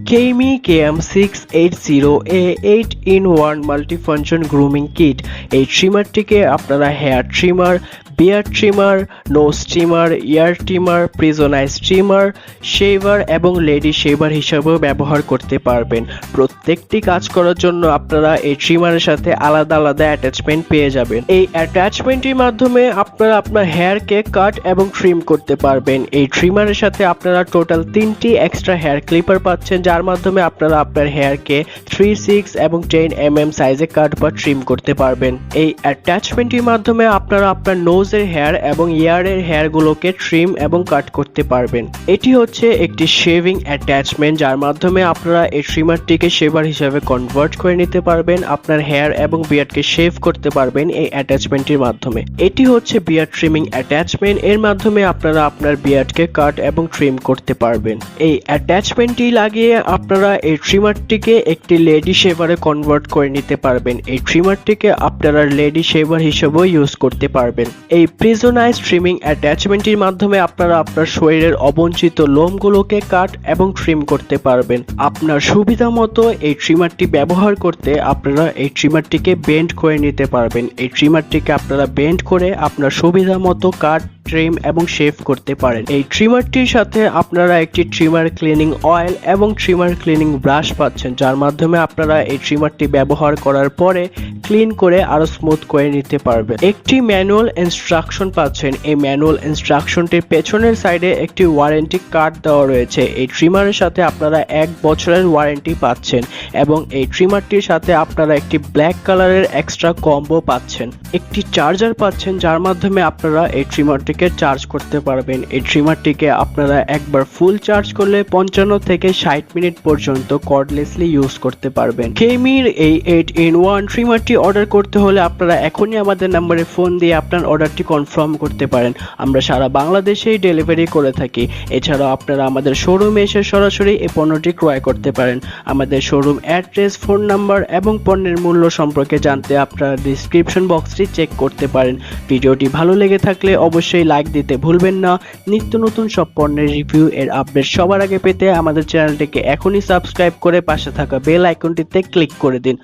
Kemei KM-680A 8-in-1 multifunction grooming kit। এই ট্রিমারটিকে আপনারা hair trimmer, beard trimmer, nose trimmer, ear trimmer, precision trimmer, shaver এবং lady shaver হিসাবেও ব্যবহার করতে পারবেন। প্রত্যেকটি কাজ করার জন্য আপনারা এই ট্রিমারের সাথে আলাদা আলাদা অ্যাটাচমেন্ট পেয়ে যাবেন। এই অ্যাটাচমেন্টের মাধ্যমে আপনারা আপনার হেয়ারকে কাট এবং ট্রিম করতে পারবেন। এই ট্রিমারের সাথে আপনারা টোটাল 3টি এক্সট্রা হেয়ার ক্লিপার পাচ্ছেন, যার মাধ্যমে আপনারা আপনার হেয়ারকে 3, 6 এবং 10 mm সাইজে কাট বা ট্রিম করতে পারবেন। এই অ্যাটাচমেন্টের মাধ্যমে আপনারা আপনার নোজের হেয়ার এবং ইয়ারের হেয়ারগুলোকে ট্রিম এবং কাট করতে পারবেন। এটি হচ্ছে একটি শেভিং অ্যাটাচমেন্ট, যার মাধ্যমে আপনারা এই ট্রিমারটিকে শেভার হিসাবে কনভার্ট করে নিতে পারবেন। আপনার হেয়ার এবং বিয়ার্ডকে শেভ করতে পারবেন এই অ্যাটাচমেন্টের মাধ্যমে। এটি হচ্ছে বিয়ার্ড ট্রিমিং অ্যাটাচমেন্ট, এর মাধ্যমে আপনারা আপনার বিয়ার্ডকে কাট এবং ট্রিম করতে পারবেন। এই অ্যাটাচমেন্টটি লাগিয়ে আপনারা এই ট্রিমারটিকে একটি লেডি শেভারে কনভার্ট করে নিতে পারবেন। এই ট্রিমারটিকে আপনারা লেডি শেভার হিসেবেও ইউজ করতে পারবেন। এই প্রিজনাইজ ট্রিমিং অ্যাটাচমেন্টের মাধ্যমে আপনারা আপনার শরীরের অবঞ্চিত লোমগুলোকে কাট এবং ট্রিম করতে পারবেন। আপনার সুবিধা মতো এই ট্রিমারটি ব্যবহার করতে আপনারা এই ট্রিমারটিকে বেন্ড করে নিতে পারবেন। এই ট্রিমারটিকে আপনারা বেন্ড করে আপনার সুবিধা মতো কাট, ট্রিম এবং শেভ করতে পারেন। এই ট্রিমারটির সাথে আপনারা একটি ট্রিমার ক্লিনিং অয়েল এবং ট্রিমার ক্লিনিং ব্রাশ পাচ্ছেন, যার মাধ্যমে আপনারা এই ট্রিমারটি ব্যবহার করার পরে ক্লিন করে আরো স্মুথ করে নিতে পারবেন। একটি ম্যানুয়াল ইনস্ট্রাকশন পাচ্ছেন। এই ম্যানুয়াল ইনস্ট্রাকশনটির পেছনের সাইডে একটি ওয়ারেন্টি কার্ড দেওয়া রয়েছে। এই ট্রিমারের সাথে আপনারা 1 বছরের ওয়ারেন্টি পাচ্ছেন এবং এই ট্রিমারটির সাথে আপনারা একটি ব্ল্যাক কালারের এক্সট্রা কম্বো পাচ্ছেন। একটি চার্জার পাচ্ছেন, যার মাধ্যমে আপনারা এই ট্রিমারটিকে চার্জ করতে পারবেন। এই ট্রিমারটিকে আপনারা একবার ফুল চার্জ করলে 55 থেকে 60 মিনিট পর্যন্ত কর্ডলেসলি ইউজ করতে পারবেন। কেমির এই 8-in-1 ট্রিমারটি অর্ডার করতে হলে আপনারা এখনই আমাদের নম্বরে ফোন দিয়ে আপনার অর্ডারটি কনফার্ম করতে পারেন। আমরা সারা বাংলাদেশেই ডেলিভারি করে থাকি। এছাড়াও আপনারা আমাদের শোরুমে এসে সরাসরি এই পণ্যটি ক্রয় করতে পারেন। আমাদের শোরুম অ্যাড্রেস, ফোন নাম্বার এবং পণ্যের মূল্য সম্পর্কে জানতে আপনারা ডেসক্রিপশন বক্সটি চেক করতে পারেন। ভিডিওটি ভালো লেগে থাকলে অবশ্যই লাইক দিতে ভুলবেন না। নিত্য নতুন সব পণ্যের রিভিউ এর আপডেট সবার আগে পেতে আমাদের চ্যানেলটিকে এখনই সাবস্ক্রাইব করে পাশে থাকা বেল আইকনটিতে ক্লিক করে দিন।